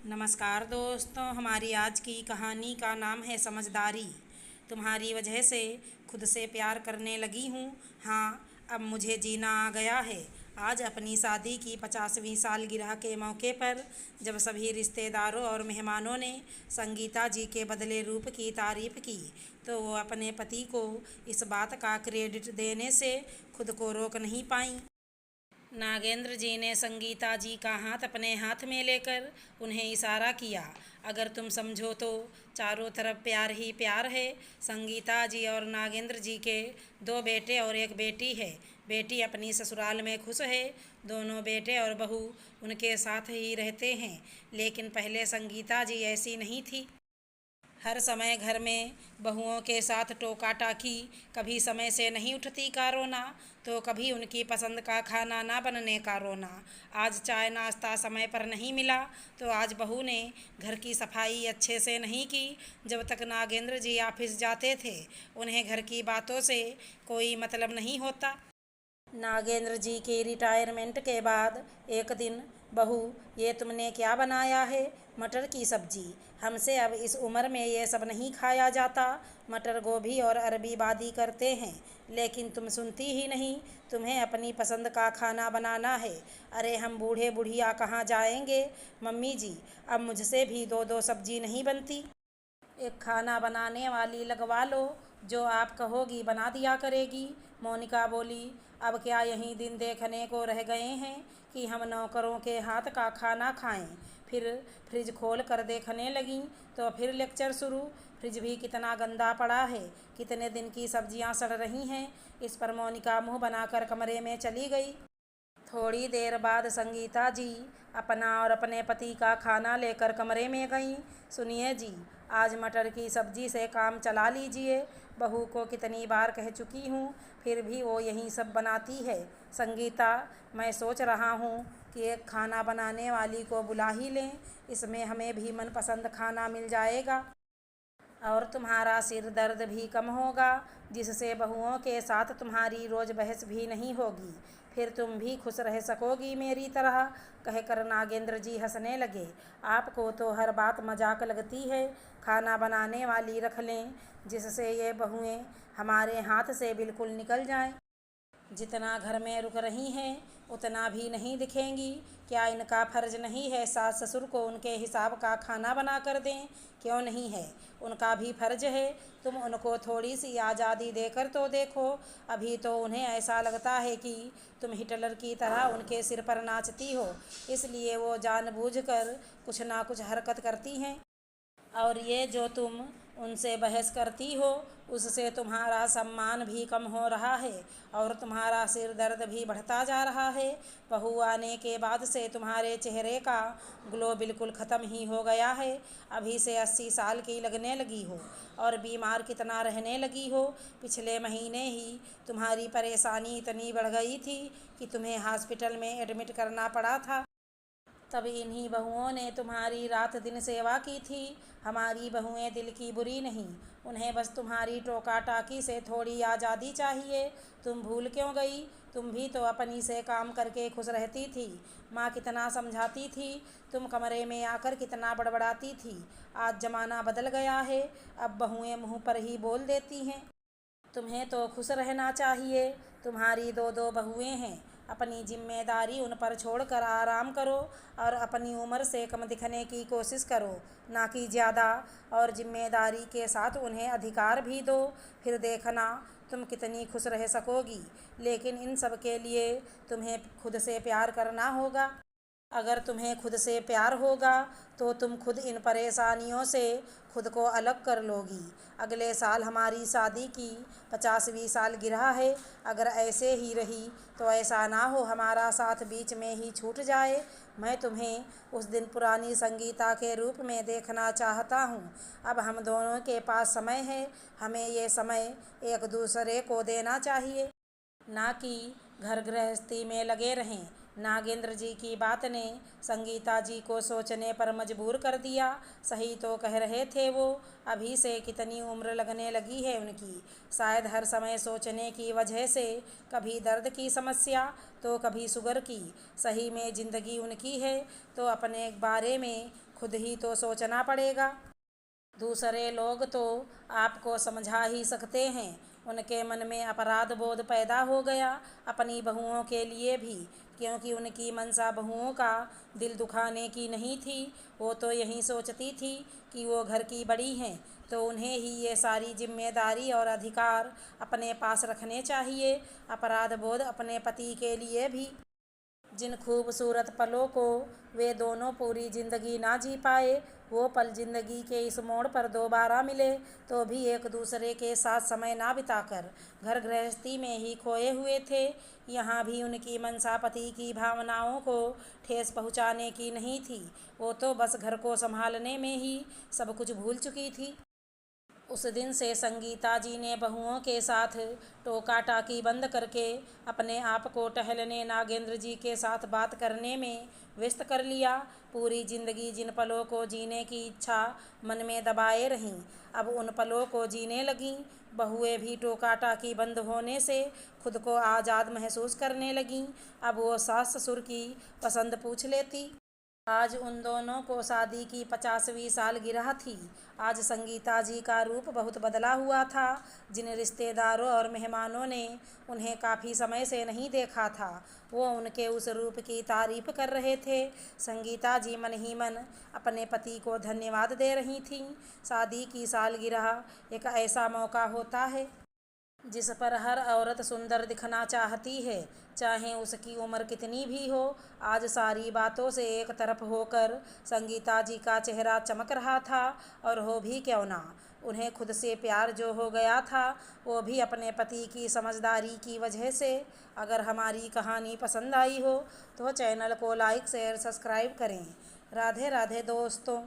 नमस्कार दोस्तों, हमारी आज की कहानी का नाम है समझदारी। तुम्हारी वजह से खुद से प्यार करने लगी हूँ। हाँ, अब मुझे जीना आ गया है। आज अपनी शादी की 50वीं सालगिरह के मौके पर जब सभी रिश्तेदारों और मेहमानों ने संगीता जी के बदले रूप की तारीफ की, तो वो अपने पति को इस बात का क्रेडिट देने से खुद को रोक नहीं पाई। नागेंद्र जी ने संगीता जी का हाथ अपने हाथ में लेकर उन्हें इशारा किया। अगर तुम समझो तो चारों तरफ प्यार ही प्यार है। संगीता जी और नागेंद्र जी के दो बेटे और एक बेटी है। बेटी अपनी ससुराल में खुश है। दोनों बेटे और बहू उनके साथ ही रहते हैं। लेकिन पहले संगीता जी ऐसी नहीं थी। हर समय घर में बहुओं के साथ टोका टाकी, कभी समय से नहीं उठती का रोना, तो कभी उनकी पसंद का खाना ना बनने का रोना। आज चाय नाश्ता समय पर नहीं मिला तो आज बहू ने घर की सफाई अच्छे से नहीं की। जब तक नागेंद्र जी ऑफिस जाते थे, उन्हें घर की बातों से कोई मतलब नहीं होता। नागेंद्र जी की रिटायरमेंट के बाद एक दिन, बहू, ये तुमने क्या बनाया है? मटर की सब्जी। हमसे अब इस उम्र में ये सब नहीं खाया जाता। मटर गोभी और अरबी बादी करते हैं, लेकिन तुम सुनती ही नहीं। तुम्हें अपनी पसंद का खाना बनाना है। अरे हम बूढ़े बुढ़िया कहाँ जाएंगे? मम्मी जी, अब मुझसे भी दो दो सब्जी नहीं बनती। एक खाना बनाने वाली लगवा लो, जो आप कहोगी बना दिया करेगी। मोनिका बोली, अब क्या यही दिन देखने को रह गए हैं कि हम नौकरों के हाथ का खाना खाएं? फिर फ्रिज खोल कर देखने लगीं तो फिर लेक्चर शुरू। फ्रिज भी कितना गंदा पड़ा है, कितने दिन की सब्जियां सड़ रही हैं। इस पर मोनिका मुंह बनाकर कमरे में चली गई। थोड़ी देर बाद संगीता जी अपना और अपने पति का खाना लेकर कमरे में गईं। सुनिए जी, आज मटर की सब्जी से काम चला लीजिए। बहू को कितनी बार कह चुकी हूँ, फिर भी वो यही सब बनाती है। संगीता, मैं सोच रहा हूँ कि एक खाना बनाने वाली को बुला ही लें। इसमें हमें भी मनपसंद खाना मिल जाएगा और तुम्हारा सिर दर्द भी कम होगा, जिससे बहुओं के साथ तुम्हारी रोज़ बहस भी नहीं होगी। फिर तुम भी खुश रह सकोगी मेरी तरह। कहकर नागेंद्र जी हंसने लगे। आपको तो हर बात मजाक लगती है। खाना बनाने वाली रख लें, जिससे ये बहुएं हमारे हाथ से बिल्कुल निकल जाएं। जितना घर में रुक रही हैं उतना भी नहीं दिखेंगी। क्या इनका फ़र्ज नहीं है सास ससुर को उनके हिसाब का खाना बना कर दें? क्यों नहीं है, उनका भी फ़र्ज है। तुम उनको थोड़ी सी आज़ादी देकर तो देखो। अभी तो उन्हें ऐसा लगता है कि तुम हिटलर की तरह उनके सिर पर नाचती हो, इसलिए वो जानबूझकर कुछ ना कुछ हरकत करती हैं। और ये जो तुम उनसे बहस करती हो, उससे तुम्हारा सम्मान भी कम हो रहा है और तुम्हारा सिर दर्द भी बढ़ता जा रहा है। बहू आने के बाद से तुम्हारे चेहरे का ग्लो बिल्कुल ख़त्म ही हो गया है। अभी से 80 साल की लगने लगी हो और बीमार कितना रहने लगी हो। पिछले महीने ही तुम्हारी परेशानी इतनी बढ़ गई थी कि तुम्हें हॉस्पिटल में एडमिट करना पड़ा था। तब इन्हीं बहुओं ने तुम्हारी रात दिन सेवा की थी। हमारी बहुएं दिल की बुरी नहीं, उन्हें बस तुम्हारी टोका टाकी से थोड़ी आज़ादी चाहिए। तुम भूल क्यों गई? तुम भी तो अपनी से काम करके खुश रहती थी। माँ कितना समझाती थी, तुम कमरे में आकर कितना बड़बड़ाती थी। आज ज़माना बदल गया है, अब बहुएं मुँह पर ही बोल देती हैं। तुम्हें तो खुश रहना चाहिए। तुम्हारी दो दो बहुएं हैं। अपनी जिम्मेदारी उन पर छोड़कर आराम करो और अपनी उम्र से कम दिखने की कोशिश करो, ना कि ज़्यादा। और जिम्मेदारी के साथ उन्हें अधिकार भी दो। फिर देखना तुम कितनी खुश रह सकोगी। लेकिन इन सब के लिए तुम्हें खुद से प्यार करना होगा। अगर तुम्हें खुद से प्यार होगा तो तुम खुद इन परेशानियों से खुद को अलग कर लोगी। अगले साल हमारी शादी की 50वीं सालगिरह है। अगर ऐसे ही रही तो ऐसा ना हो हमारा साथ बीच में ही छूट जाए। मैं तुम्हें उस दिन पुरानी संगीता के रूप में देखना चाहता हूँ। अब हम दोनों के पास समय है, हमें ये समय एक दूसरे को देना चाहिए, ना कि घर गृहस्थी में लगे रहें। नागेंद्र जी की बात ने संगीता जी को सोचने पर मजबूर कर दिया। सही तो कह रहे थे वो, अभी से कितनी उम्र लगने लगी है उनकी। शायद हर समय सोचने की वजह से, कभी दर्द की समस्या तो कभी शुगर की। सही में ज़िंदगी उनकी है तो अपने बारे में खुद ही तो सोचना पड़ेगा। दूसरे लोग तो आपको समझा ही सकते हैं, उनके मन में अपराध बोध पैदा हो गया अपनी बहुओं के लिए भी, क्योंकि उनकी मंशा बहुओं का दिल दुखाने की नहीं थी। वो तो यही सोचती थी कि वो घर की बड़ी हैं, तो उन्हें ही ये सारी जिम्मेदारी और अधिकार अपने पास रखने चाहिए। अपराध बोध अपने पति के लिए भी। जिन खूबसूरत पलों को वे दोनों पूरी जिंदगी ना जी पाए, वो पल जिंदगी के इस मोड़ पर दोबारा मिले तो भी एक दूसरे के साथ समय ना बिताकर घर गृहस्थी में ही खोए हुए थे। यहाँ भी उनकी मंशा पति की भावनाओं को ठेस पहुँचाने की नहीं थी, वो तो बस घर को संभालने में ही सब कुछ भूल चुकी थी। उस दिन से संगीता जी ने बहुओं के साथ टोका टाकी बंद करके अपने आप को टहलने नागेंद्र जी के साथ बात करने में व्यस्त कर लिया। पूरी जिंदगी जिन पलों को जीने की इच्छा मन में दबाए रहीं, अब उन पलों को जीने लगीं। बहुएं भी टोका टाकी बंद होने से खुद को आज़ाद महसूस करने लगीं। अब वो सास ससुर की पसंद पूछ लेती। आज उन दोनों को शादी की 50वीं सालगिरह थी। आज संगीता जी का रूप बहुत बदला हुआ था। जिन रिश्तेदारों और मेहमानों ने उन्हें काफ़ी समय से नहीं देखा था, वो उनके उस रूप की तारीफ कर रहे थे। संगीता जी मन ही मन अपने पति को धन्यवाद दे रही थीं। शादी की सालगिरह एक ऐसा मौका होता है जिस पर हर औरत सुंदर दिखना चाहती है, चाहे उसकी उम्र कितनी भी हो। आज सारी बातों से एक तरफ होकर संगीता जी का चेहरा चमक रहा था, और हो भी क्यों ना, उन्हें खुद से प्यार जो हो गया था, वो भी अपने पति की समझदारी की वजह से। अगर हमारी कहानी पसंद आई हो तो चैनल को लाइक शेयर सब्सक्राइब करें। राधे राधे दोस्तों।